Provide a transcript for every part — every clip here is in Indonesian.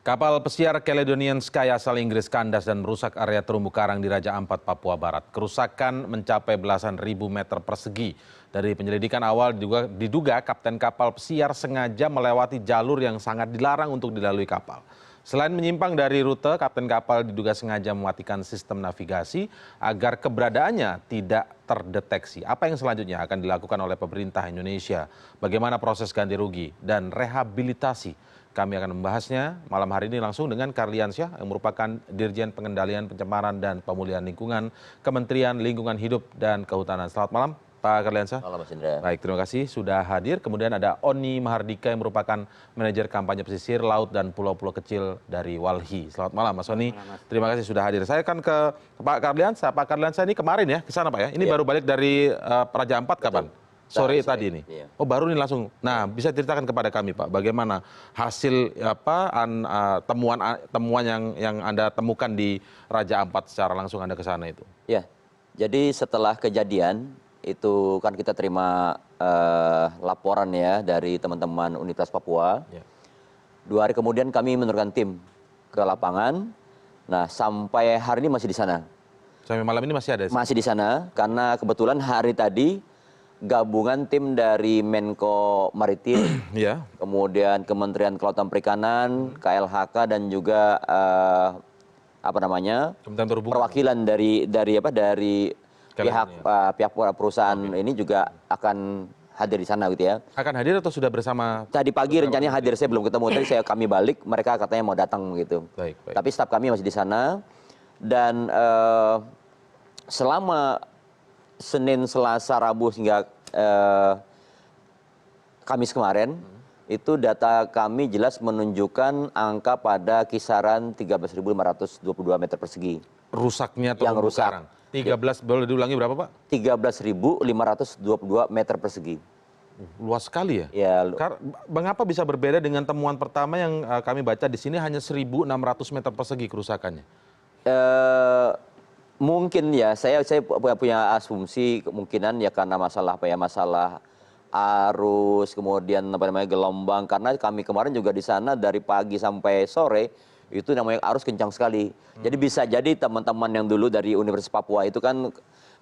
Kapal pesiar Caledonian Sky asal Inggris kandas dan merusak area terumbu karang di Raja Ampat, Papua Barat. Kerusakan mencapai belasan ribu meter persegi. Dari penyelidikan awal diduga kapten kapal pesiar sengaja melewati jalur yang sangat dilarang untuk dilalui kapal. Selain menyimpang dari rute, kapten kapal diduga sengaja mematikan sistem navigasi agar keberadaannya tidak terdeteksi. Apa yang selanjutnya akan dilakukan oleh pemerintah Indonesia? Bagaimana proses ganti rugi dan rehabilitasi? Kami akan membahasnya malam hari ini langsung dengan Karliansyah yang merupakan Dirjen Pengendalian Pencemaran dan Pemulihan Lingkungan Kementerian Lingkungan Hidup dan Kehutanan. Selamat malam Pak Karliansyah. Malam Mas Indra. Baik, terima kasih sudah hadir. Kemudian ada Oni Mahardika yang merupakan Manajer Kampanye Pesisir, Laut dan Pulau-Pulau Kecil dari Walhi. Selamat malam Mas Oni. Terima kasih sudah hadir. Saya akan ke Pak Karliansyah. Pak Karliansyah ini kemarin ya ke sana Pak ya. Ini baru balik dari Raja Ampat kapan? Sore tadi ini. Iya. Oh baru ini langsung. Nah bisa ceritakan kepada kami Pak, bagaimana hasil temuan yang Anda temukan di Raja Ampat secara langsung Anda ke sana itu? Ya, jadi setelah kejadian itu kan kita terima laporan ya dari teman-teman Universitas Papua. Ya. 2 hari kemudian kami menurunkan tim ke lapangan. Nah sampai hari ini masih di sana. Sampai malam ini masih ada? Masih di sana karena kebetulan hari tadi gabungan tim dari Menko Maritim, ya. Kemudian Kementerian Kelautan Perikanan, KLHK dan juga perwakilan dari pihak perusahaan ini juga akan hadir di sana gitu ya. Akan hadir atau sudah bersama? Tadi pagi rencananya hadir, saya belum ketemu. Tadi kami balik, mereka katanya mau datang gitu. Baik. Tapi staf kami masih di sana dan selama Senin, Selasa, Rabu hingga Kamis kemarin, itu data kami jelas menunjukkan angka pada kisaran 13.522 meter persegi. Rusaknya terumbu karang. 13, boleh diulangi berapa Pak? 13.522 meter persegi. Luas sekali ya? Ya. Mengapa bisa berbeda dengan temuan pertama yang kami baca di sini hanya 1.600 meter persegi kerusakannya? Mungkin ya, saya punya asumsi kemungkinan ya karena masalah masalah arus, kemudian gelombang, karena kami kemarin juga di sana dari pagi sampai sore itu namanya arus kencang sekali. Jadi bisa jadi teman-teman yang dulu dari Universitas Papua itu kan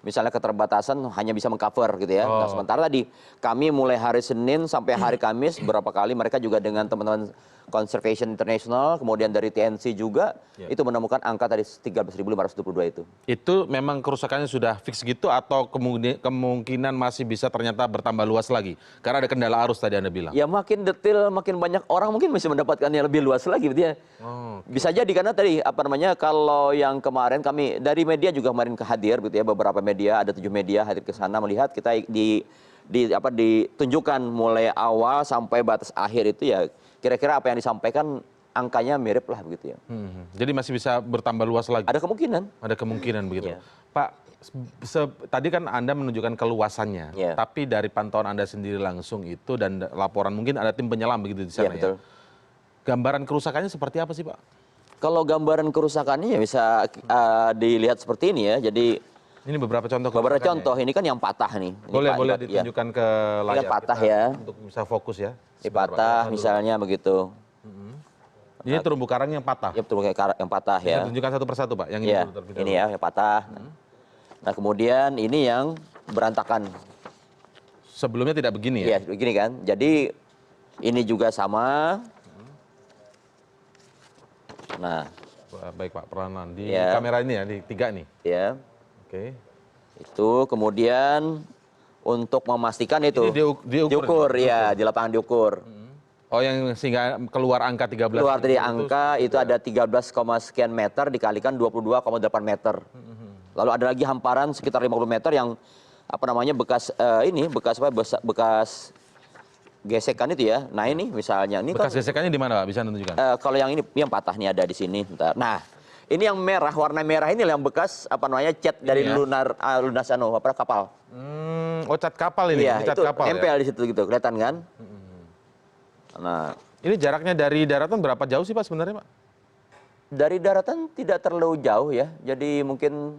misalnya keterbatasan hanya bisa mengcover gitu ya. Nah, sementara tadi kami mulai hari Senin sampai hari Kamis berapa kali mereka juga dengan teman-teman Conservation International, kemudian dari TNC juga, itu menemukan angka tadi 13.522 itu. Itu memang kerusakannya sudah fix gitu atau kemungkinan masih bisa ternyata bertambah luas lagi? Karena ada kendala arus tadi Anda bilang. Ya makin detail, makin banyak orang mungkin bisa mendapatkan yang lebih luas lagi gitu ya. Bisa jadi karena tadi kalau yang kemarin kami dari media juga kemarin hadir gitu ya, beberapa media, ada 7 media hadir ke sana melihat kita ditunjukkan mulai awal sampai batas akhir itu ya. Kira-kira apa yang disampaikan angkanya mirip lah begitu ya. Jadi masih bisa bertambah luas lagi? Ada kemungkinan. Ada kemungkinan begitu. Pak, tadi kan Anda menunjukkan keluasannya, tapi dari pantauan Anda sendiri langsung itu dan laporan mungkin ada tim penyelam begitu di sana ya? Gambaran kerusakannya seperti apa sih Pak? Kalau gambaran kerusakannya ya bisa dilihat seperti ini ya. Jadi ini beberapa contoh. Beberapa contoh ini kan yang patah nih. Boleh ditunjukkan ke layar. Ini patah ya. Untuk bisa fokus ya. Ini patah misalnya begitu. Ini terumbu karang yang patah. Ya, terumbu karang yang patah ya. Tunjukkan satu persatu Pak. Yang ini ya, ini ya yang patah. Nah kemudian ini yang berantakan. Sebelumnya tidak begini ya? Iya begini kan. Jadi ini juga sama. Nah. Baik Pak, peranan di kamera ini ya, di 3 nih. Ya. Oke. Itu kemudian untuk memastikan itu diukur ya, di lapangan diukur. Oh yang sehingga keluar angka 13. Keluar dari angka itu ada 13, sekian meter dikalikan 22,8 meter. Lalu ada lagi hamparan sekitar 50 meter yang bekas gesekan itu ya. Nah ini misalnya ini bekas gesekannya di mana Pak? Bisa tunjukkan? Kalau yang ini yang patah nih ada di sini. Bentar. Nah, ini yang merah, warna merah ini yang bekas cat dari kapal. Oh cat kapal ini? Iya, cat itu kapal nempel di situ gitu, kelihatan kan? Nah, ini jaraknya dari daratan berapa jauh sih Pak sebenarnya Pak? Dari daratan tidak terlalu jauh ya, jadi mungkin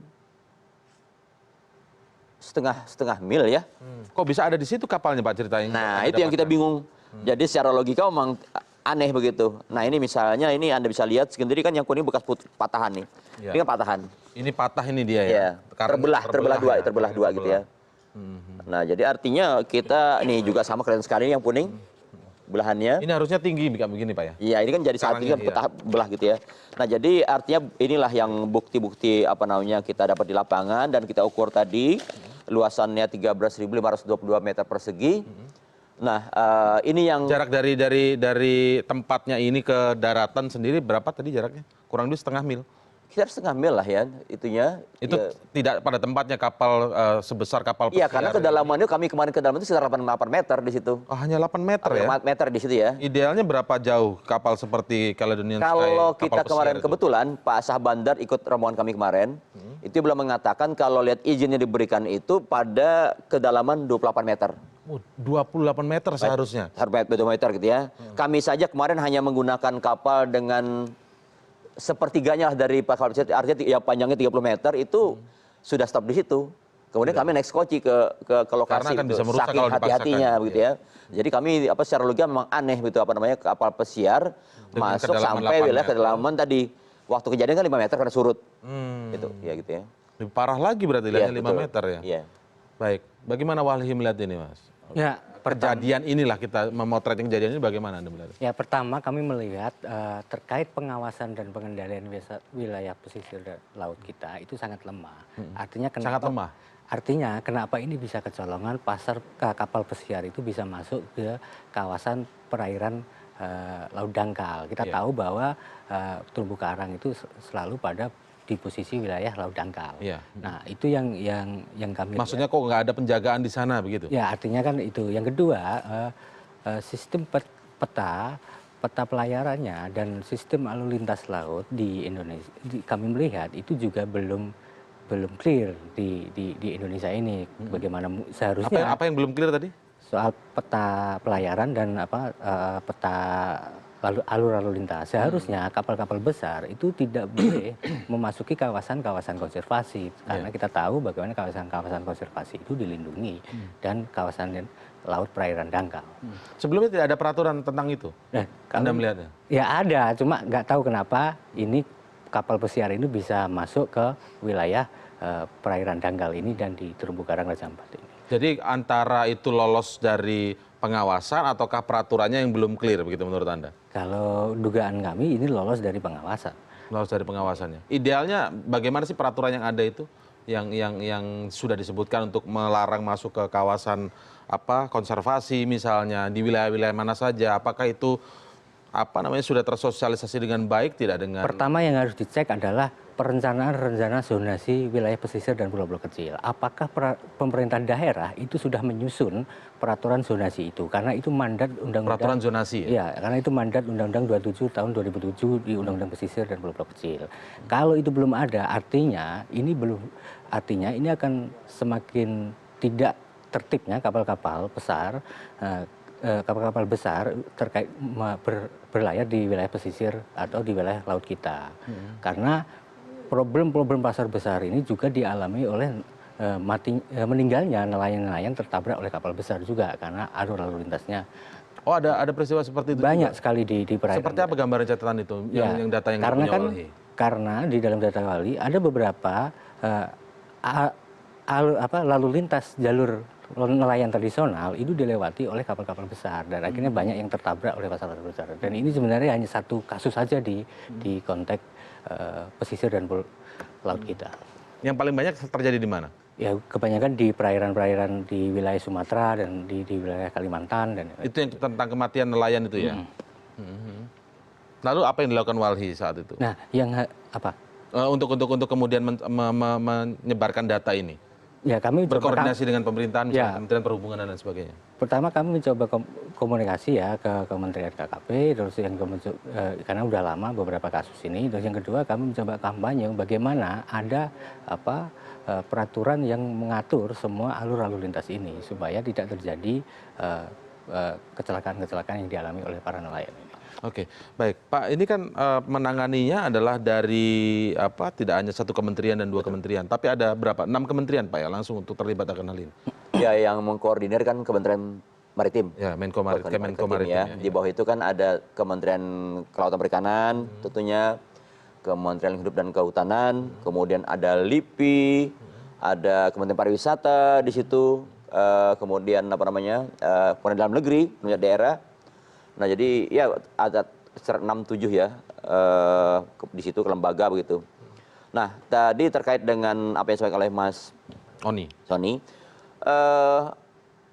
setengah mil ya. Kok bisa ada di situ kapalnya Pak ceritanya? Nah itu yang kita bingung. Jadi secara logika memang aneh begitu. Nah ini misalnya ini Anda bisa lihat sendiri kan yang kuning bekas patahan nih. Ya. Ini kan patahan. Ini patah ini dia ya. Ya, Karena terbelah dua gitu ya. Nah jadi artinya kita nih juga sama keren sekali yang kuning belahannya. Ini harusnya tinggi begini Pak ya. Iya, ini kan jadi saat ini kan Karangnya, peta belah gitu ya. Nah, jadi artinya inilah yang bukti-bukti apa namanya kita dapat di lapangan dan kita ukur tadi luasannya 13.522 meter persegi. Nah, ini yang Jarak dari tempatnya ini ke daratan sendiri berapa tadi jaraknya? Kurang lebih setengah mil. sekitar setengah mil lah ya itunya. Itu Ya. tidak pada tempatnya kapal sebesar kapal Iya, pesiar karena ini. kedalamannya kami kemarin ke dalam itu sekitar 8 meter di situ. Oh, hanya 8 meter ya? 8 meter di situ ya. Idealnya berapa jauh kapal seperti Caledonian Sky? Kalau kapal kita pesiar kemarin itu? kebetulan Pak Sah Bandar ikut rombongan kami kemarin, itu belum mengatakan kalau lihat izinnya diberikan itu pada kedalaman 28 meter. 28 meter seharusnya. Sampai 2 meter gitu ya. Kami saja kemarin hanya menggunakan kapal dengan sepertiganya lah dari kapal pesawat, artinya ya panjangnya 30 meter itu sudah stop di situ. Kemudian kami naik skoci ke lokasi Karena akan gitu. bisa merusak Saking kalau dipaksakan. hati-hatinya begitu ya. Jadi kami secara logika memang aneh gitu apa namanya kapal pesiar Dengan masuk kedalaman sampai 8 wilayah meter. kedalaman tadi. Waktu kejadian kan 5 meter karena surut. Gitu, ya gitu ya. Lebih parah lagi berarti Iya, hanya 5 betul. meter ya. Iya. Baik, bagaimana Walhi melihat ini Mas? Ya, Kejadian inilah kita memotret kejadian ini bagaimana Anda melihat? ya pertama kami melihat terkait pengawasan dan pengendalian wilayah pesisir laut kita itu sangat lemah. Artinya kenapa? Sangat lemah? Artinya kenapa ini bisa kecolongan kapal pesiar itu bisa masuk ke kawasan perairan Laut Dangkal. Kita Iya. tahu bahwa terumbu karang itu selalu pada di posisi wilayah Laut Dangkal. Iya. Nah itu yang kami Maksudnya kok nggak ada penjagaan di sana begitu? ya, artinya kan itu. Yang kedua, sistem peta pelayarannya dan sistem lalu lintas laut di Indonesia, kami melihat itu juga belum clear di Indonesia ini. Bagaimana seharusnya Apa yang belum clear tadi? soal peta pelayaran dan peta alur lalu lintas. Seharusnya kapal-kapal besar itu tidak boleh memasuki kawasan-kawasan konservasi karena kita tahu bagaimana kawasan-kawasan konservasi itu dilindungi dan kawasan laut perairan dangkal. Sebelumnya tidak ada peraturan tentang itu? Nah, Anda melihatnya? Ya ada, cuma nggak tahu kenapa ini kapal pesiar ini bisa masuk ke wilayah perairan dangkal ini dan di terumbu karang Raja Ampat ini. Jadi antara itu lolos dari pengawasan ataukah peraturannya yang belum clear begitu menurut Anda? Kalau dugaan kami ini lolos dari pengawasan. Lolos dari pengawasannya. Idealnya bagaimana sih peraturan yang ada itu yang sudah disebutkan untuk melarang masuk ke kawasan konservasi misalnya di wilayah-wilayah mana saja? Apakah itu sudah tersosialisasi dengan baik tidak dengan Pertama yang harus dicek adalah perencanaan rencana zonasi wilayah pesisir dan pulau-pulau kecil. Apakah pemerintah daerah itu sudah menyusun peraturan zonasi itu? Karena itu mandat undang-undang. peraturan zonasi ya? Iya, karena itu mandat Undang-Undang 27 tahun 2007 di Undang-Undang Pesisir dan Pulau-Pulau Kecil. Kalau itu belum ada, artinya ini akan semakin tidak tertibnya kapal-kapal besar. Kapal-kapal besar terkait berlayar di wilayah pesisir atau di wilayah laut kita. Karena problem pasar besar ini juga dialami oleh meninggalnya nelayan-nelayan tertabrak oleh kapal besar juga karena alur lalu lintasnya Oh ada peristiwa seperti itu banyak juga? sekali di perairan. Seperti apa gambaran catatan itu yang data yang karena dipunya kan Walhi? karena di dalam data Walhi ada beberapa lalu lintas jalur nelayan tradisional itu dilewati oleh kapal-kapal besar dan akhirnya banyak yang tertabrak oleh kapal besar. Dan ini sebenarnya hanya satu kasus saja di konteks pesisir dan laut kita. Yang paling banyak terjadi di mana? Ya kebanyakan di perairan-perairan di wilayah Sumatera dan di wilayah Kalimantan dan Itu yang tentang kematian nelayan itu ya? Lalu apa yang dilakukan Walhi saat itu? Nah, yang apa? Untuk kemudian menyebarkan data ini? Ya kami Berkoordinasi dengan pemerintahan, Ya. Kementerian Perhubungan dan lain sebagainya? Pertama kami mencoba komunikasi ya ke Kementerian KKP, terus karena udah lama beberapa kasus ini, terus yang kedua kami mencoba kampanye bagaimana ada peraturan yang mengatur semua alur lalu lintas ini supaya tidak terjadi kecelakaan-kecelakaan yang dialami oleh para nelayan ini. Oke, baik Pak. Ini kan menanganinya adalah dari tidak hanya satu kementerian dan dua kementerian, tapi ada berapa? 6 kementerian Pak ya langsung untuk terlibat akan hal ini. Ya yang mengkoordinir kan Kementerian Maritim. Ya, Menko Maritim, Kemenko Maritim. Ya. Ya, Di bawah itu kan ada Kementerian Kelautan Perikanan, tentunya Kementerian Hidup dan Kehutanan, kemudian ada LIPI, ada Kementerian Pariwisata di situ, kemudian apa namanya, Kementerian Dalam Negeri, Kementerian Daerah. Nah jadi ya ada 6-7 ya di situ ke lembaga begitu. Nah tadi terkait dengan apa yang disampaikan oleh Mas Sony,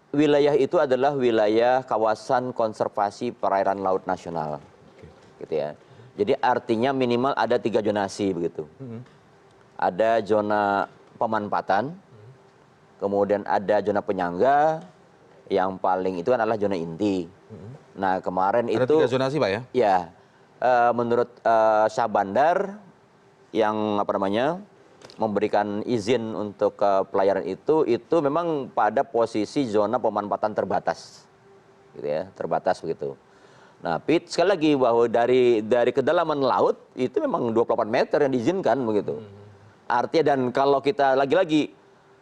wilayah itu adalah wilayah kawasan konservasi perairan laut nasional, gitu ya. Jadi artinya minimal ada 3 zonasi begitu. Ada zona pemanfaatan, kemudian ada zona penyangga, yang paling itu adalah zona inti. Nah kemarin ada itu 3 zonasi Pak ya? ya menurut Syah Bandar yang apa namanya memberikan izin untuk pelayaran itu memang pada posisi zona pemanfaatan terbatas, gitu ya, terbatas begitu. Nah, Pit, sekali lagi bahwa dari kedalaman laut itu memang 28 meter yang diizinkan begitu. Artinya dan kalau kita lagi-lagi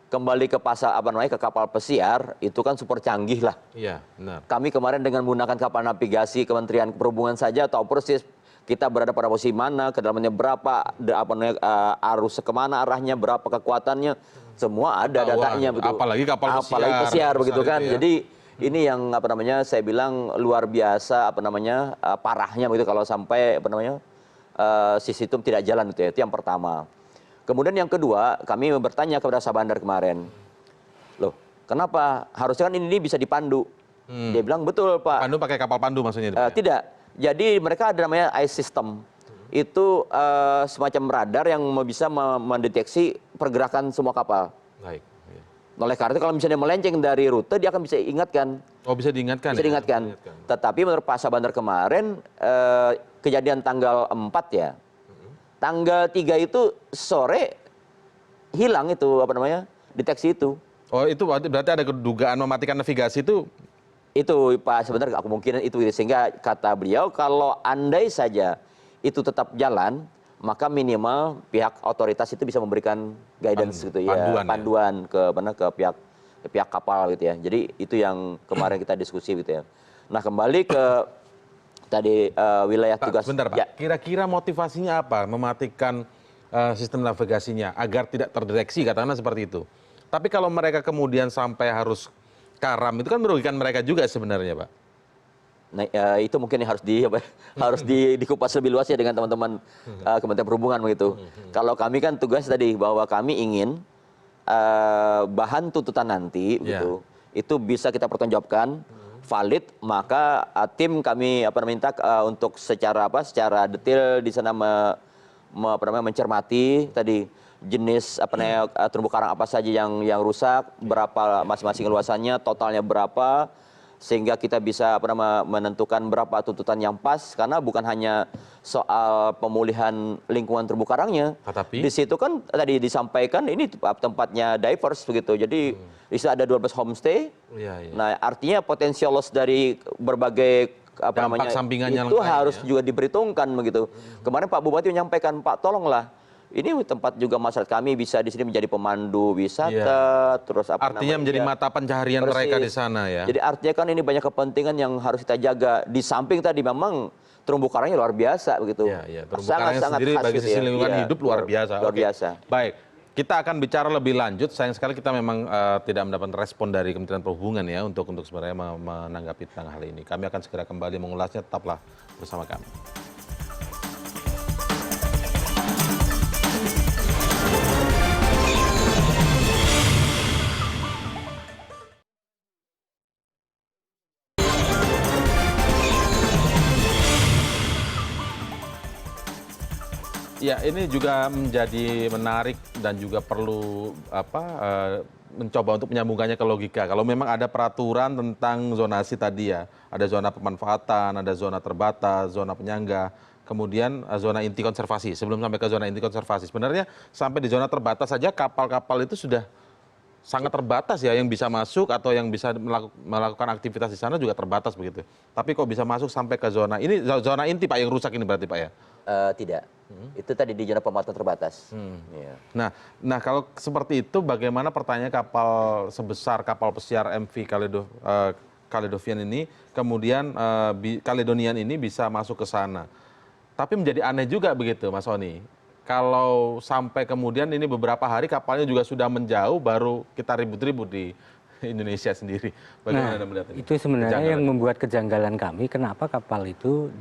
kembali ke pasal apa namanya ke kapal pesiar itu kan super canggih lah. Iya, benar. Kami kemarin dengan menggunakan kapal navigasi Kementerian Perhubungan saja tahu persis kita berada pada posisi mana, kedalamannya berapa, arus kemana arahnya, berapa kekuatannya, semua ada datanya begitu. Apalagi kapal pesiar begitu kan. Ya. Jadi ini yang apa namanya saya bilang luar biasa apa namanya parahnya begitu kalau sampai apa namanya sistem tidak jalan itu ya. Itu yang pertama. Kemudian yang kedua, kami bertanya kepada Syah Bandar kemarin, loh, kenapa harusnya kan ini bisa dipandu? Dia bilang betul Pak. Pandu pakai kapal pandu maksudnya? Tidak. Jadi mereka ada namanya ice system. Itu semacam radar yang bisa mendeteksi pergerakan semua kapal. Baik. Oleh karena itu kalau misalnya melenceng dari rute, dia akan bisa ingatkan. Oh bisa diingatkan Bisa diingatkan. Tetapi menurut Pak Syah Bandar kemarin, kejadian tanggal 4 ya. Tanggal 3 itu sore hilang itu apa namanya deteksi itu. Oh itu berarti ada dugaan mematikan navigasi itu? Itu Pak sebenarnya kemungkinan itu sehingga kata beliau kalau andai saja itu tetap jalan maka minimal pihak otoritas itu bisa memberikan guidance gitu ya panduan ke mana ke pihak kapal gitu ya. Jadi itu yang kemarin kita diskusi gitu ya. Nah kembali ke tadi wilayah Pak, tugas. Sebentar Pak, kira-kira motivasinya apa mematikan sistem navigasinya agar tidak terdeteksi katakanlah seperti itu. Tapi kalau mereka kemudian sampai harus karam itu kan merugikan mereka juga sebenarnya Pak. Nah, itu mungkin yang harus dikupas lebih luas ya dengan teman-teman Kementerian Perhubungan begitu. Kalau kami kan tugas tadi bahwa kami ingin bahan tuntutan nanti gitu, itu bisa kita pertanggungjawabkan valid, maka tim kami minta untuk secara detail di sana mencermati tadi jenis terumbu karang apa saja yang rusak, berapa masing-masing luasannya, totalnya berapa, sehingga kita bisa menentukan berapa tuntutan yang pas, karena bukan hanya soal pemulihan lingkungan terumbu karangnya. Tetapi di situ kan tadi disampaikan ini tempatnya diverse begitu. Jadi di situ ada 12 homestay. Nah, artinya potensial loss dari berbagai sampingannya itu harus juga diperhitungkan begitu. Kemarin Pak Bupati menyampaikan, Pak tolonglah ini tempat juga masyarakat kami bisa di sini menjadi pemandu wisata, terus artinya menjadi mata pencaharian mereka di sana ya. Jadi artinya kan ini banyak kepentingan yang harus kita jaga. Di samping tadi memang terumbu karangnya luar biasa begitu. Terumbu karangnya sendiri bagi sisi lingkungan hidup luar biasa. Luar biasa. Baik, kita akan bicara lebih lanjut. Sayang sekali kita memang tidak mendapatkan respon dari Kementerian Perhubungan ya untuk sebenarnya menanggapi tentang hal ini. Kami akan segera kembali mengulasnya. Tetaplah bersama kami. Ya, ini juga menjadi menarik dan juga perlu mencoba untuk menyambungkannya ke logika. Kalau memang ada peraturan tentang zonasi tadi ya, ada zona pemanfaatan, ada zona terbatas, zona penyangga, kemudian zona inti konservasi. Sebelum sampai ke zona inti konservasi, sebenarnya sampai di zona terbatas saja kapal-kapal itu sudah sangat terbatas ya, yang bisa masuk atau yang bisa melakukan aktivitas di sana juga terbatas begitu. Tapi kok bisa masuk sampai ke zona ini, zona inti Pak yang rusak ini berarti Pak ya? Tidak. Itu tadi di zona pemanfaatan terbatas. Ya. Nah kalau seperti itu bagaimana pertanyaan kapal sebesar kapal pesiar MV Caledonian ini kemudian Caledonian ini bisa masuk ke sana. Tapi menjadi aneh juga begitu, Mas Soni. Kalau sampai kemudian ini beberapa hari kapalnya juga sudah menjauh, baru kita ribut-ribut di Indonesia sendiri. Bagaimana Anda melihat ini? Itu sebenarnya Kejanggalan. yang membuat kejanggalan kami, kenapa kapal itu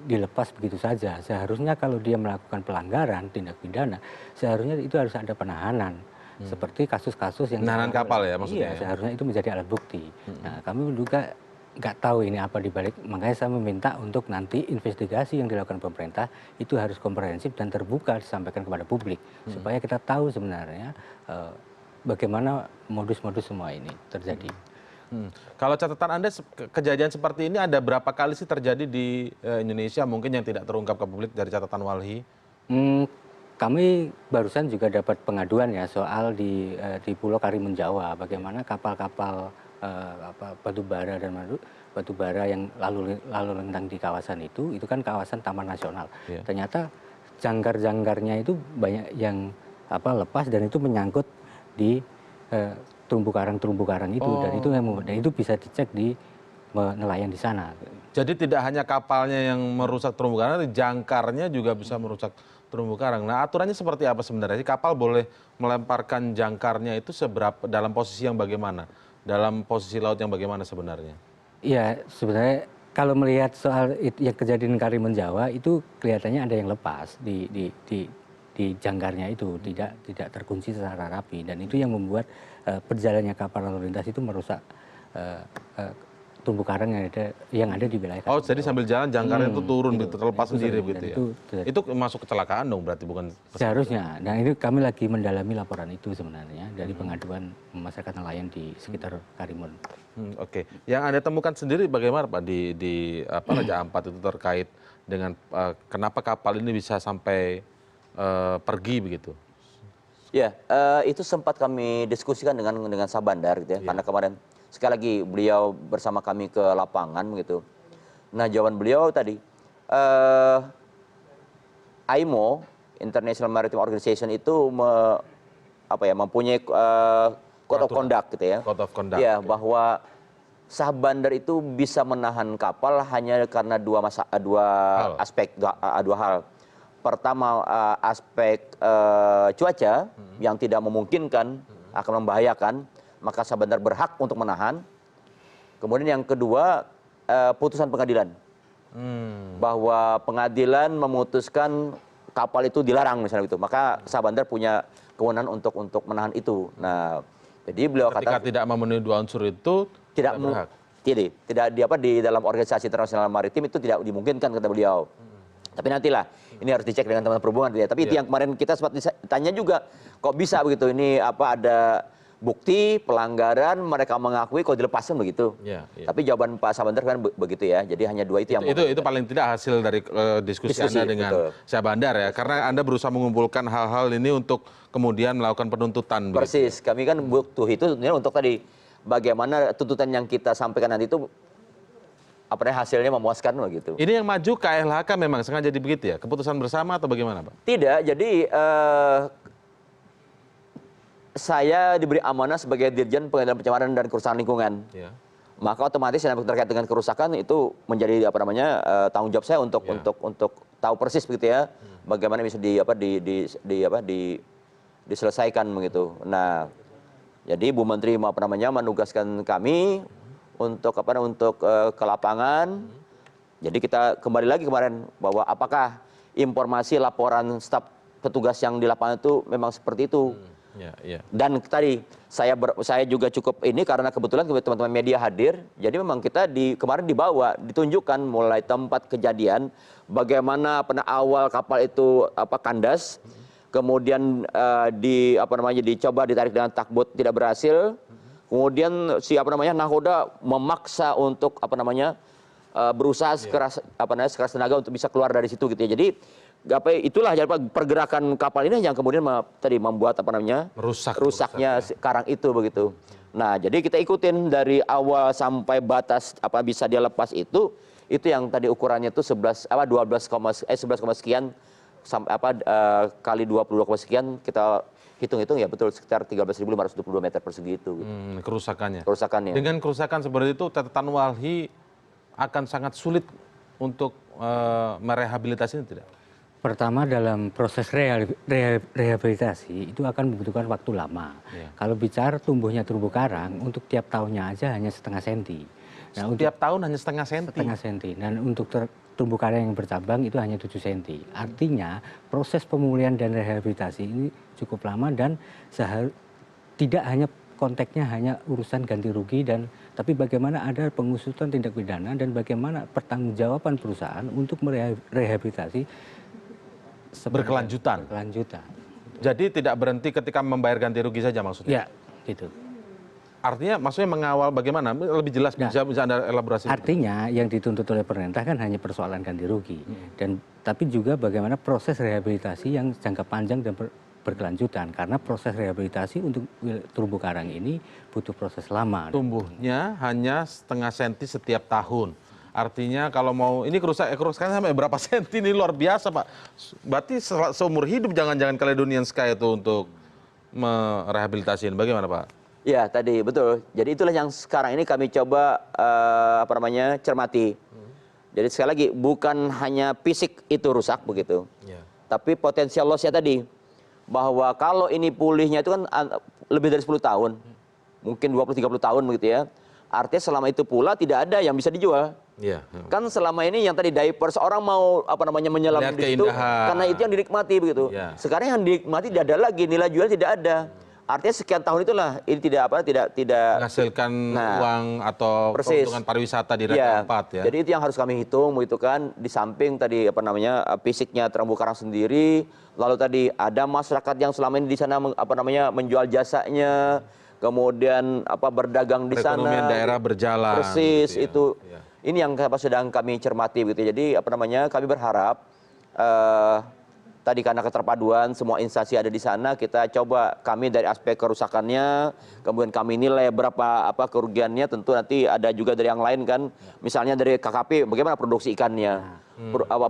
dilepas begitu saja. Seharusnya kalau dia melakukan pelanggaran, tindak pidana, seharusnya itu harus ada penahanan. Seperti kasus-kasus yang... Penahanan kapal ya maksudnya? Iya, seharusnya itu menjadi alat bukti. Nah, kami juga nggak tahu ini apa dibalik, makanya saya meminta untuk nanti investigasi yang dilakukan pemerintah itu harus komprehensif dan terbuka disampaikan kepada publik, supaya kita tahu sebenarnya bagaimana modus-modus semua ini terjadi. Kalau catatan Anda kejadian seperti ini ada berapa kali sih terjadi di Indonesia mungkin yang tidak terungkap ke publik dari catatan Walhi? Kami barusan juga dapat pengaduan ya soal di Pulau Karimun Jawa, bagaimana kapal-kapal batubara dan batubara yang lalu lintang di kawasan itu kan kawasan Taman Nasional. Ternyata jangkar-jangkarnya itu banyak yang lepas dan itu menyangkut di terumbu karang itu, dan itu bisa dicek di nelayan di sana. Jadi tidak hanya kapalnya yang merusak terumbu karang, jangkarnya juga bisa merusak terumbu karang. Nah, aturannya seperti apa sebenarnya? Kapal boleh melemparkan jangkarnya itu seberapa, dalam posisi yang bagaimana? Dalam posisi laut yang bagaimana sebenarnya? Iya, sebenarnya kalau melihat soal yang kejadian Karimun Jawa itu kelihatannya ada yang lepas di jangkarnya itu, tidak terkunci secara rapi, dan itu yang membuat perjalanannya kapal lalu lintas itu merusak terumbu karang yang ada di wilayah. Oh, jadi sambil jalan jangkarnya itu turun gitu, terlepas sendiri begitu ya? Itu masuk kecelakaan dong berarti, bukan? Seharusnya. Nah, ini kami lagi mendalami laporan itu sebenarnya dari pengaduan masyarakat nelayan di sekitar Karimun. Oke. Yang Anda temukan sendiri bagaimana Pak di Raja Ampat itu terkait dengan kenapa kapal ini bisa sampai pergi begitu? Ya, itu sempat kami diskusikan dengan Sabandar gitu ya, karena kemarin sekali lagi beliau bersama kami ke lapangan gitu. Nah, jawaban beliau tadi, IMO, International Maritime Organization itu mempunyai code of conduct gitu ya. Code of conduct. Ya, bahwa sah bandar itu bisa menahan kapal hanya karena dua aspek, dua hal. Pertama, aspek cuaca yang tidak memungkinkan, akan membahayakan, maka sah bandar berhak untuk menahan. Kemudian yang kedua, putusan pengadilan. Bahwa pengadilan memutuskan kapal itu dilarang misalnya gitu. Maka sah bandar punya kewenangan untuk menahan itu. Nah, jadi beliau ketika tidak memenuhi dua unsur itu tidak berhak. Tidak di dalam organisasi internasional maritim itu tidak dimungkinkan kata beliau. Tapi nantilah ini harus dicek dengan teman-teman perhubungan. Tapi itu yang kemarin kita sempat ditanya juga, kok bisa begitu? Ini ada bukti pelanggaran, mereka mengakui kok dilepaskan begitu. Tapi jawaban Pak Sabandar kan begitu ya. Jadi hanya dua itu yang itu paling tidak hasil dari diskusi Anda dengan Sabandar ya. Karena Anda berusaha mengumpulkan hal-hal ini untuk kemudian melakukan penuntutan. Persis. Kami kan butuh itu untuk tadi bagaimana tuntutan yang kita sampaikan nanti itu hasilnya memuaskan begitu. Ini yang maju KLHK memang sengaja jadi begitu ya? Keputusan bersama atau bagaimana, Pak? Tidak. Jadi saya diberi amanah sebagai Dirjen Pengendalian Pencemaran dan Kerusakan Lingkungan. Maka otomatis yang terkait dengan kerusakan itu menjadi tanggung jawab saya untuk tahu persis begitu ya, bagaimana bisa diselesaikan begitu. Nah, jadi Bu Menteri menugaskan kami untuk ke lapangan. Jadi kita kembali lagi kemarin bahwa apakah informasi laporan staf petugas yang di lapangan itu memang seperti itu. Dan tadi saya juga cukup ini karena kebetulan teman-teman media hadir. Jadi memang kita kemarin ditunjukkan mulai tempat kejadian bagaimana awal kapal itu kandas, kemudian dicoba ditarik dengan takbot tidak berhasil. Kemudian nahoda memaksa untuk berusaha sekeras tenaga untuk bisa keluar dari situ gitu ya. Jadi itulah pergerakan kapal ini yang kemudian tadi membuat rusaknya karang itu begitu. Nah, jadi kita ikutin dari awal sampai batas bisa dia lepas itu yang tadi ukurannya itu 11 sekian kali 22 sekian kita hitung-hitung ya betul sekitar 13.522 meter persegi itu. Gitu. Kerusakannya. Kerusakannya. Dengan kerusakan seperti itu, catatan Walhi akan sangat sulit untuk merehabilitasi ini tidak? Pertama dalam proses rehabilitasi itu akan membutuhkan waktu lama. Kalau bicara tumbuhnya terumbu karang untuk tiap tahunnya aja hanya setengah senti. Nah, Setiap tahun hanya setengah senti. Setengah senti. Dan untuk terumbu karang yang bercabang itu hanya 7 senti. Artinya proses pemulihan dan rehabilitasi ini cukup lama dan tidak hanya konteksnya hanya urusan ganti rugi tapi bagaimana ada pengusutan tindak pidana dan bagaimana pertanggungjawaban perusahaan untuk merehabilitasi Berkelanjutan. Jadi tidak berhenti ketika membayar ganti rugi saja maksudnya? Ya, gitu. Artinya maksudnya mengawal bagaimana? Lebih jelas bisa Anda elaborasi? Artinya yang dituntut oleh pemerintah kan hanya persoalan ganti rugi. Tapi juga bagaimana proses rehabilitasi yang jangka panjang dan berkelanjutan. Karena proses rehabilitasi untuk terumbu karang ini butuh proses lama. Tumbuhnya hanya setengah senti setiap tahun. Artinya kalau mau, ini kerusakan sampai berapa senti, ini luar biasa Pak. Berarti seumur hidup jangan-jangan Caledonian Sky itu untuk merehabilitasi ini. Bagaimana Pak? Ya tadi betul. Jadi itulah yang sekarang ini kami coba cermati. Jadi sekali lagi bukan hanya fisik itu rusak begitu, tapi potensial lossnya tadi. Bahwa kalau ini pulihnya itu kan lebih dari 10 tahun, mungkin 20-30 tahun begitu ya. Artinya selama itu pula tidak ada yang bisa dijual. Kan selama ini yang tadi diapers orang mau menyelam di situ karena itu yang dinikmati begitu. Sekarang yang dinikmati tidak ada lagi, nilai jual tidak ada. Artinya sekian tahun itulah ini tidak menghasilkan uang atau keuntungan pariwisata di Raja Ampat ya. Jadi itu yang harus kami hitung begitu kan, di samping tadi fisiknya terumbu karang sendiri, lalu tadi ada masyarakat yang selama ini di sana menjual jasanya, kemudian berdagang di sana. Perekonomian daerah berjalan. Persis gitu ya. itu. Ini yang sedang kami cermati begitu. Jadi kami berharap tadi karena keterpaduan semua instansi ada di sana, kita coba kami dari aspek kerusakannya, kemudian kami nilai berapa kerugiannya, tentu nanti ada juga dari yang lain kan, misalnya dari KKP bagaimana produksi ikannya,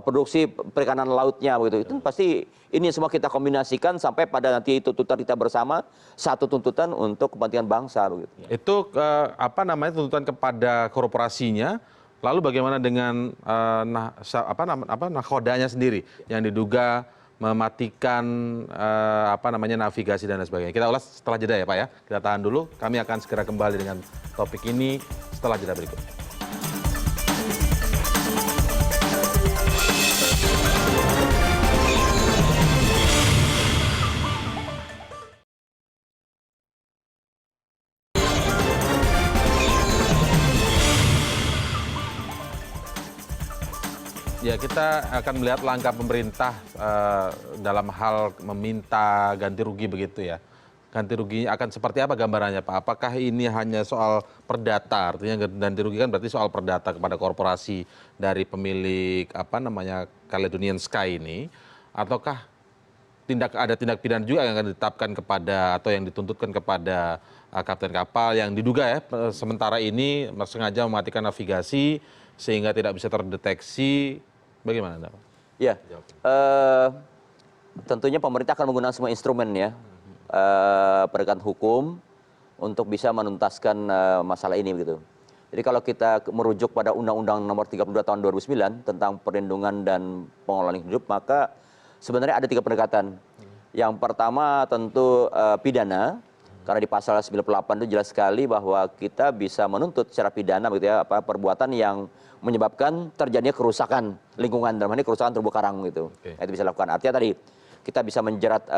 produksi perikanan lautnya begitu. Itu pasti ini semua kita kombinasikan sampai pada nanti tuntutan kita bersama, satu tuntutan untuk kepentingan bangsa begitu. Itu tuntutan kepada korporasinya. Lalu bagaimana dengan nakodanya sendiri yang diduga mematikan navigasi dan lain sebagainya. Kita ulas setelah jeda ya Pak ya. Kita tahan dulu. Kami akan segera kembali dengan topik ini setelah jeda berikut. Ya, kita akan melihat langkah pemerintah dalam hal meminta ganti rugi begitu ya. Ganti rugi akan seperti apa gambarannya Pak? Apakah ini hanya soal perdata? Artinya ganti rugi kan berarti soal perdata kepada korporasi dari pemilik Caledonian Sky ini, ataukah ada tindak pidana juga yang akan ditetapkan kepada atau yang dituntutkan kepada kapten kapal yang diduga ya sementara ini sengaja mematikan navigasi sehingga tidak bisa terdeteksi? Bagaimana Anda Pak? Ya, tentunya pemerintah akan menggunakan semua instrumen ya, penegakan hukum untuk bisa menuntaskan masalah ini begitu. Jadi kalau kita merujuk pada Undang-Undang Nomor 32 Tahun 2009 tentang perlindungan dan pengelolaan hidup, maka sebenarnya ada 3 pendekatan. Yang pertama tentu pidana, karena di pasal 98 itu jelas sekali bahwa kita bisa menuntut secara pidana begitu ya, perbuatan yang menyebabkan terjadinya kerusakan lingkungan, dalam hal ini kerusakan terumbu karang gitu. Itu bisa dilakukan. Artinya tadi kita bisa menjerat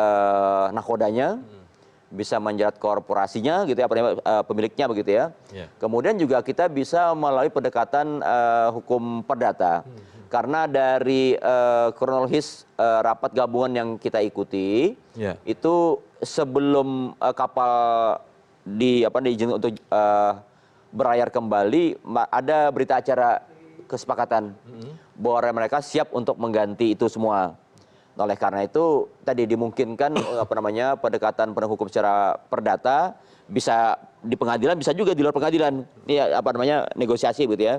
nakodanya, bisa menjerat korporasinya gitu ya, pemiliknya begitu ya. Kemudian juga kita bisa melalui pendekatan hukum perdata. Karena dari kronologis rapat gabungan yang kita ikuti, itu sebelum kapal diizinkan untuk berlayar kembali, ada berita acara kesepakatan bahwa mereka siap untuk mengganti itu semua. Oleh karena itu tadi dimungkinkan pendekatan penegak hukum secara perdata, bisa di pengadilan, bisa juga di luar pengadilan. Ini negosiasi gitu ya.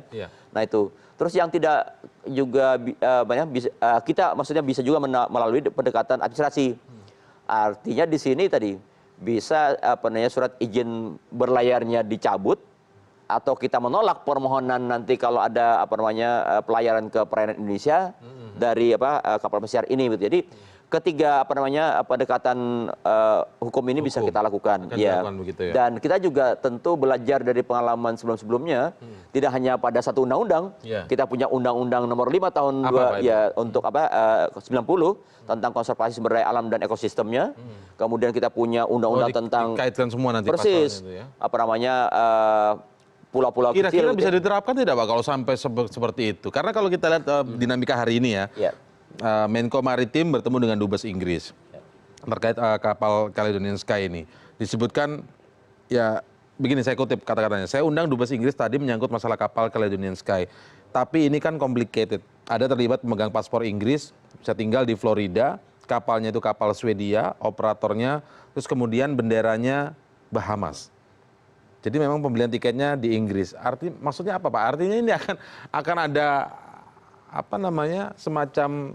Nah itu. Terus yang tidak juga kita maksudnya bisa juga melalui pendekatan administrasi. Artinya di sini tadi bisa surat izin berlayarnya dicabut atau kita menolak permohonan nanti kalau ada pelayaran ke perairan Indonesia dari kapal pesiar ini gitu. Jadi ketiga pendekatan hukum ini bisa kita lakukan, akan ya. dilakukan begitu ya. Dan kita juga tentu belajar dari pengalaman sebelum-sebelumnya, tidak hanya pada satu undang-undang, kita punya Undang-Undang Nomor 5 tahun untuk 90 tentang konservasi sumber daya alam dan ekosistemnya. Kemudian kita punya undang-undang tentang dikaitkan semua nanti persis pasalnya itu ya. Pulau-pulau kecil. Kira-kira bisa diterapkan tidak Pak kalau sampai seperti itu? Karena kalau kita lihat dinamika hari ini ya. Menko Maritim bertemu dengan Dubes Inggris terkait kapal Caledonian Sky ini. Disebutkan, ya begini saya kutip kata-katanya, saya undang Dubes Inggris tadi menyangkut masalah kapal Caledonian Sky. Tapi ini kan complicated. Ada terlibat pemegang paspor Inggris, bisa tinggal di Florida, kapalnya itu kapal Swedia, operatornya, terus kemudian benderanya Bahamas. Jadi memang pembelian tiketnya di Inggris. Maksudnya apa Pak? Artinya ini akan ada semacam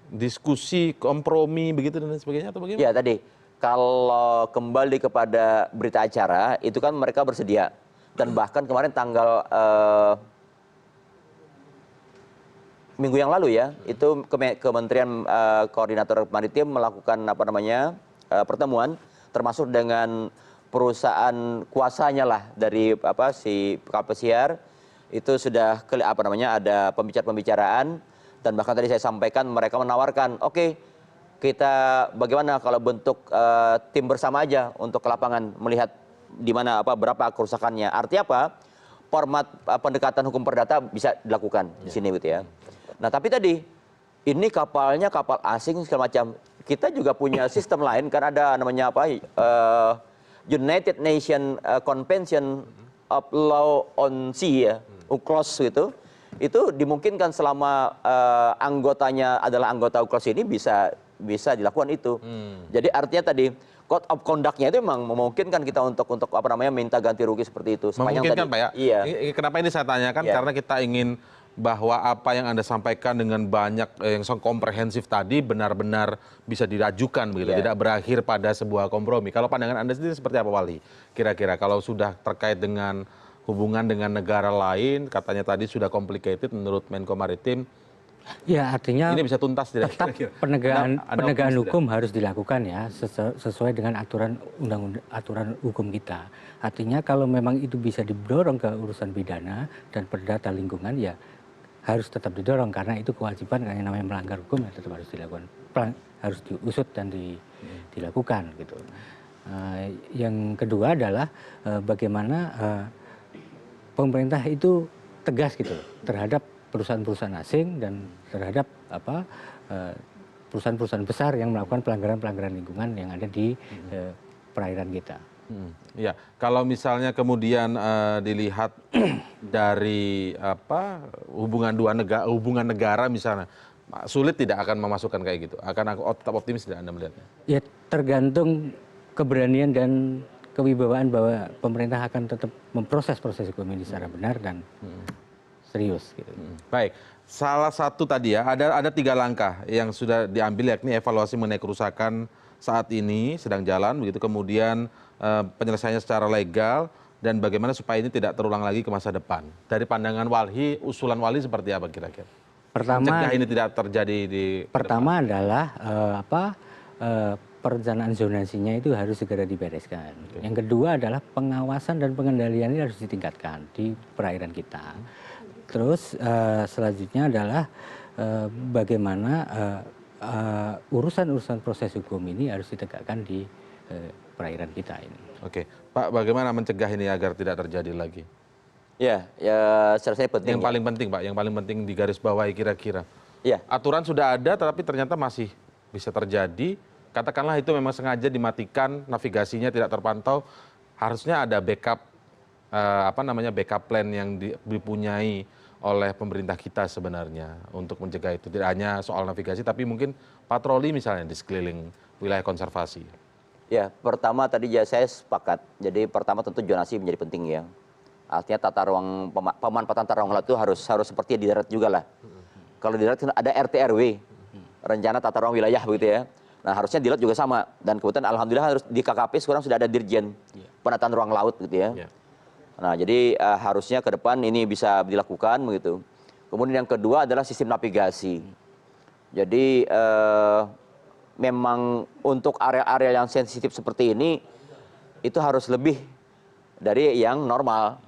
diskusi, kompromi begitu dan sebagainya atau bagaimana? Ya tadi, kalau kembali kepada berita acara, itu kan mereka bersedia. Dan bahkan kemarin tanggal minggu yang lalu ya, itu Kementerian Koordinator Maritim melakukan pertemuan, termasuk dengan perusahaan kuasanya lah dari si kapal pesiar. Itu sudah ada pembicaraan. Dan bahkan tadi saya sampaikan mereka menawarkan, oke, kita bagaimana kalau bentuk tim bersama aja untuk ke lapangan melihat di mana berapa kerusakannya. Artinya apa? Format pendekatan hukum perdata bisa dilakukan di sini gitu ya. Nah, tapi tadi ini kapalnya kapal asing segala macam. Kita juga punya sistem lain kan ada namanya United Nation Convention of Law on Sea ya, UNCLOS gitu. Itu dimungkinkan selama anggotanya adalah anggota UNCLOS ini bisa dilakukan itu. Jadi artinya tadi code of conduct-nya itu memang memungkinkan kita untuk minta ganti rugi seperti itu. Memungkinkan Pak ya? Iya. Kenapa ini saya tanyakan? Karena kita ingin bahwa apa yang Anda sampaikan dengan banyak yang komprehensif tadi benar-benar bisa dirajukan begitu, tidak berakhir pada sebuah kompromi. Kalau pandangan Anda sendiri seperti apa Wali? Kira-kira kalau sudah terkait dengan hubungan dengan negara lain, katanya tadi sudah complicated menurut Menko Maritim. Ya artinya ini bisa tuntas tidak? Tetap penegakan hukum harus dilakukan ya sesuai dengan aturan hukum kita. Artinya kalau memang itu bisa didorong ke urusan pidana dan perdata lingkungan ya harus tetap didorong karena itu kewajiban yang namanya melanggar hukum ya tetap harus dilakukan, harus diusut dan dilakukan gitu. Yang kedua adalah bagaimana pemerintah itu tegas gitu terhadap perusahaan-perusahaan asing dan terhadap perusahaan-perusahaan besar yang melakukan pelanggaran-pelanggaran lingkungan yang ada di perairan kita. Ya, kalau misalnya kemudian dilihat dari hubungan negara misalnya, sulit tidak akan memasukkan kayak gitu. Akan tetap optimis tidak Anda melihatnya? Ya, tergantung keberanian dan kewibawaan bahwa pemerintah akan tetap memproses proses hukum ini secara benar dan serius gitu. Baik, salah satu tadi ya ada 3 langkah yang sudah diambil yakni evaluasi mengenai kerusakan saat ini sedang jalan begitu, kemudian penyelesaiannya secara legal dan bagaimana supaya ini tidak terulang lagi ke masa depan. Dari pandangan Walhi, usulan Walhi seperti apa kira-kira? Mencegah ini tidak terjadi di pertama adalah perencanaan zonasinya itu harus segera dibereskan. Yang kedua adalah pengawasan dan pengendalian ini harus ditingkatkan di perairan kita. Terus selanjutnya adalah bagaimana urusan-urusan proses hukum ini harus ditegakkan di perairan kita ini. Oke, Pak, bagaimana mencegah ini agar tidak terjadi lagi? Ya, seharusnya penting. Yang paling penting, Pak, yang paling penting di garis bawahi kira-kira. Ya. Aturan sudah ada, tapi ternyata masih bisa terjadi. Katakanlah itu memang sengaja dimatikan, navigasinya tidak terpantau. Harusnya ada backup, backup plan yang dipunyai oleh pemerintah kita sebenarnya untuk mencegah itu. Tidak hanya soal navigasi, tapi mungkin patroli misalnya di sekeliling wilayah konservasi. Ya, pertama tadi saya sepakat. Jadi pertama tentu zonasi menjadi penting ya. Artinya tata ruang pemanfaatan tata ruang laut itu harus seperti di darat juga lah. Kalau di darat ada RT RW, rencana tata ruang wilayah begitu ya. Nah harusnya di laut juga sama. Dan kebetulan alhamdulillah harus di KKP sekarang sudah ada dirjen penataan ruang laut gitu ya. Nah jadi harusnya ke depan ini bisa dilakukan begitu. Kemudian yang kedua adalah sistem navigasi. Jadi memang untuk area-area yang sensitif seperti ini itu harus lebih dari yang normal.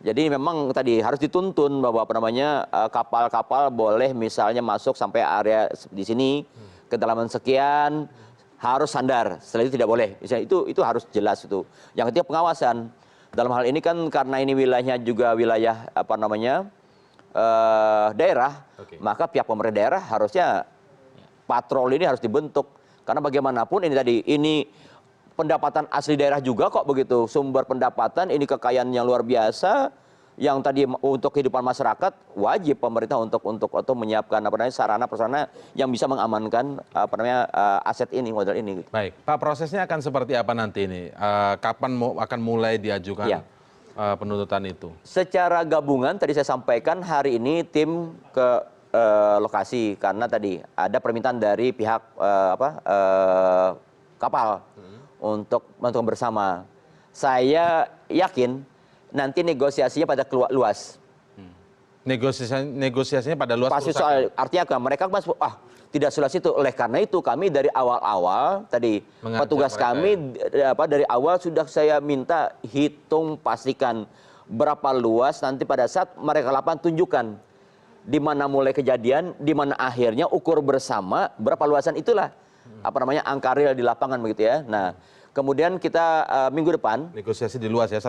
Jadi memang tadi harus dituntun bahwa kapal-kapal boleh misalnya masuk sampai area di sini kedalaman sekian harus sandar. Setelah itu tidak boleh. Misalnya itu harus jelas itu. Yang ketiga pengawasan. Dalam hal ini kan karena ini wilayahnya juga wilayah daerah, maka pihak pemerintah daerah harusnya patroli ini harus dibentuk. Karena bagaimanapun ini pendapatan asli daerah juga kok begitu. Sumber pendapatan ini kekayaan yang luar biasa yang tadi untuk kehidupan masyarakat wajib pemerintah untuk menyiapkan sarana prasarana yang bisa mengamankan aset ini, modal ini. Baik, Pak, prosesnya akan seperti apa nanti ini? Kapan akan mulai diajukan penuntutan itu? Secara gabungan tadi saya sampaikan hari ini tim ke lokasi karena tadi ada permintaan dari pihak kapal untuk bersama. Saya yakin nanti negosiasinya pada keluar luas. Negosiasinya pada luas. Pasti soal artinya mereka tidak sulas itu. Oleh karena itu kami dari awal-awal tadi petugas kami dari awal sudah saya minta hitung pastikan berapa luas nanti pada saat mereka lapangan tunjukkan di mana mulai kejadian, di mana akhirnya ukur bersama berapa luasan itulah angka real di lapangan begitu ya. Nah, kemudian kita minggu depan negosiasi di luas ya,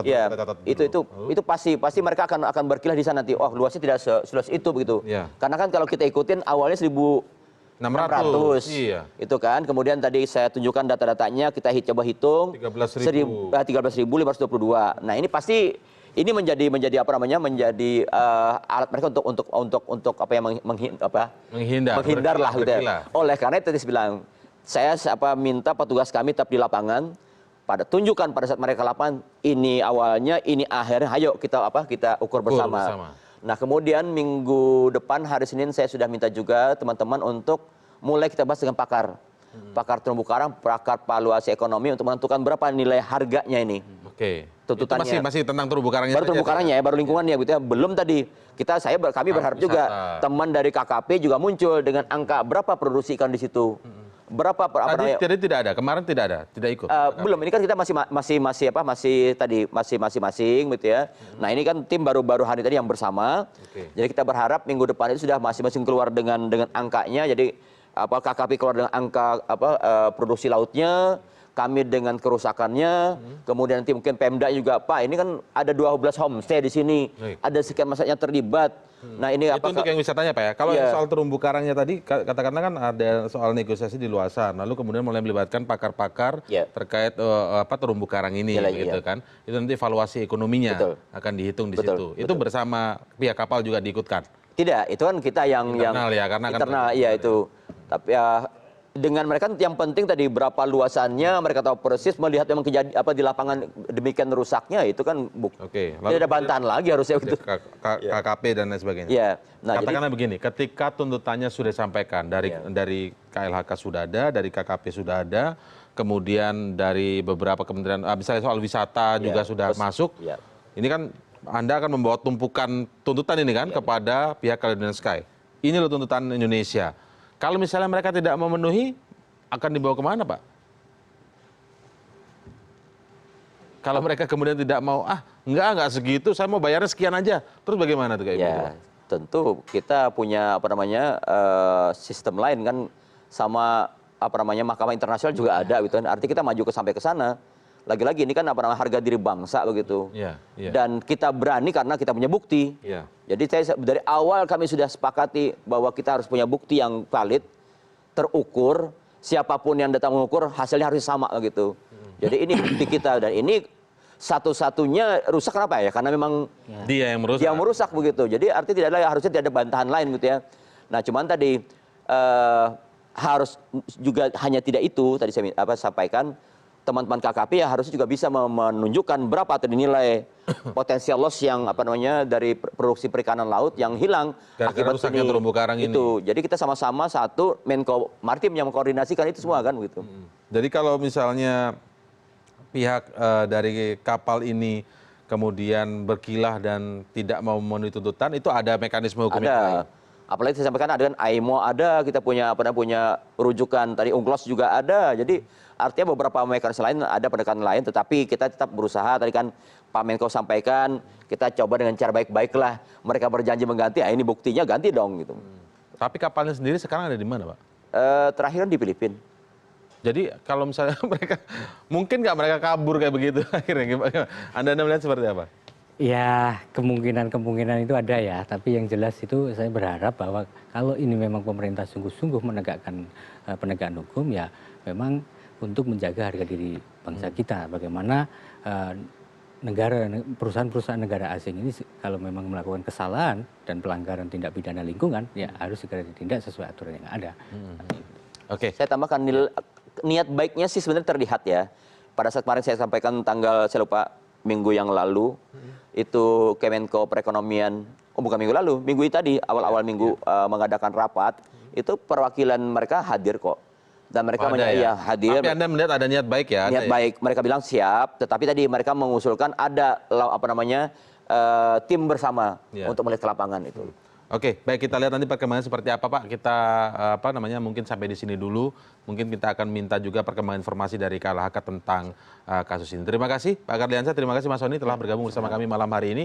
itu pasti mereka akan berkilah di sana nanti. Oh, luasnya tidak seluas itu begitu. Ya. Karena kan kalau kita ikutin awalnya 1.600. Iya. Itu kan. Kemudian tadi saya tunjukkan data-datanya, kita coba hitung 13.522. Nah, ini pasti ini menjadi alat mereka untuk menghindar lah gitu ya. Oleh karena itu tadi saya bilang saya minta petugas kami tetap di lapangan tunjukkan pada saat mereka lapangan ini awalnya ini akhirnya ayo kita ukur bersama. Nah kemudian minggu depan hari Senin saya sudah minta juga teman-teman untuk mulai kita bahas dengan pakar terumbu karang, pakar valuasi ekonomi untuk menentukan berapa nilai harganya ini. Oke. Tuntutannya. Itu masih tentang terumbu karangnya. Baru terumbu karangnya ya, baru lingkungannya gitu ya. Belum tadi kami berharap juga teman dari KKP juga muncul dengan angka berapa produksi ikan di situ. Berapa Tadi tidak ada, kemarin tidak ada, tidak ikut. Belum, ini kan kita masih masing-masing gitu ya. Nah, ini kan tim baru-baru hari tadi yang bersama. Jadi kita berharap minggu depan itu sudah masing-masing keluar dengan angkanya. Jadi KKP keluar dengan angka produksi lautnya, kami dengan kerusakannya, kemudian nanti mungkin Pemda juga, Pak ini kan ada 12 homestay di sini, ada sekian masyarakat terlibat. Nah ini itu untuk yang wisatanya Pak ya. Kalau yang soal terumbu karangnya tadi, katakanlah kan ada soal negosiasi di luasan, lalu kemudian mulai melibatkan pakar-pakar terkait terumbu karang ini, gitu kan. Itu nanti evaluasi ekonominya akan dihitung di situ. Itu bersama pihak kapal juga diikutkan. Tidak, itu kan kita yang internal ya, karena internal ya itu. Tapi dengan mereka yang penting tadi berapa luasannya, mereka tahu persis melihat memang kejadian di lapangan demikian rusaknya itu kan tidak ada bantahan lagi harusnya gitu. KKP dan lain sebagainya. Ya. Nah, katakanlah begini, ketika tuntutannya sudah disampaikan dari KLHK sudah ada, dari KKP sudah ada, kemudian dari beberapa kementerian, misalnya soal wisata juga sudah masuk. Ini kan Anda akan membawa tumpukan tuntutan ini kan kepada pihak Caledonian Sky. Ini loh tuntutan Indonesia. Kalau misalnya mereka tidak memenuhi, akan dibawa kemana Pak? Kalau mereka kemudian tidak mau, enggak segitu, saya mau bayarnya sekian aja. Terus bagaimana tuh kayak gitu? Ya, tentu kita punya sistem lain kan sama mahkamah internasional juga ada gitu kan. Artinya kita maju sampai ke sana. Lagi-lagi ini kan harga diri bangsa begitu. Dan kita berani karena kita punya bukti. Jadi dari awal kami sudah sepakati bahwa kita harus punya bukti yang valid, terukur, siapapun yang datang mengukur hasilnya harus sama gitu. Jadi ini bukti kita dan ini satu-satunya rusak kenapa ya? Karena memang dia yang merusak begitu. Jadi artinya harusnya tidak ada bantahan lain gitu ya. Nah, cuman tadi harus juga hanya tidak itu tadi saya sampaikan teman-teman KKP ya harusnya juga bisa menunjukkan berapa tadi nilai potensial loss yang dari produksi perikanan laut yang hilang Gara-gara akibat rusaknya terumbu karang ini. Itu. Jadi kita sama-sama satu Menko Maritim yang mengkoordinasikan itu semua kan begitu. Jadi kalau misalnya pihak dari kapal ini kemudian berkilah dan tidak mau memenuhi tuntutan, itu ada mekanisme hukum yang lain? Ada. Apalagi saya sampaikan ada kan AIMO ada, kita punya punya rujukan tadi UNCLOS juga ada. Jadi artinya beberapa mekanisme lain ada pendekatan lain, tetapi kita tetap berusaha. Tadi kan Pak Menko sampaikan kita coba dengan cara baik-baik lah. Mereka berjanji mengganti, ini buktinya ganti dong gitu. Tapi kapalnya sendiri sekarang ada di mana, Pak? Terakhir di Filipina. Jadi kalau misalnya mereka, mungkin nggak mereka kabur kayak begitu akhirnya? Gimana? Anda melihat seperti apa? Ya, kemungkinan itu ada ya, tapi yang jelas itu saya berharap bahwa kalau ini memang pemerintah sungguh-sungguh menegakkan penegakan hukum, ya memang untuk menjaga harga diri bangsa kita. Bagaimana perusahaan-perusahaan negara asing ini kalau memang melakukan kesalahan dan pelanggaran tindak pidana lingkungan, ya harus segera ditindak sesuai aturan yang ada. Oke. Saya tambahkan niat baiknya sih sebenarnya terlihat ya. Pada saat kemarin saya sampaikan saya lupa minggu yang lalu, itu Kemenko Perekonomian, bukan minggu lalu, minggu ini tadi, awal-awal minggu mengadakan rapat, itu perwakilan mereka hadir kok. Dan mereka hadir. Tapi Anda melihat ada niat baik ya? Niat baik, mereka bilang siap, tetapi tadi mereka mengusulkan ada tim bersama untuk melihat ke lapangan itu. Oke, baik, kita lihat nanti perkembangan seperti apa, Pak. Kita mungkin sampai di sini dulu. Mungkin kita akan minta juga perkembangan informasi dari KLHK tentang kasus ini. Terima kasih Pak Kardiansyah, terima kasih Mas Soni telah bergabung bersama kami malam hari ini.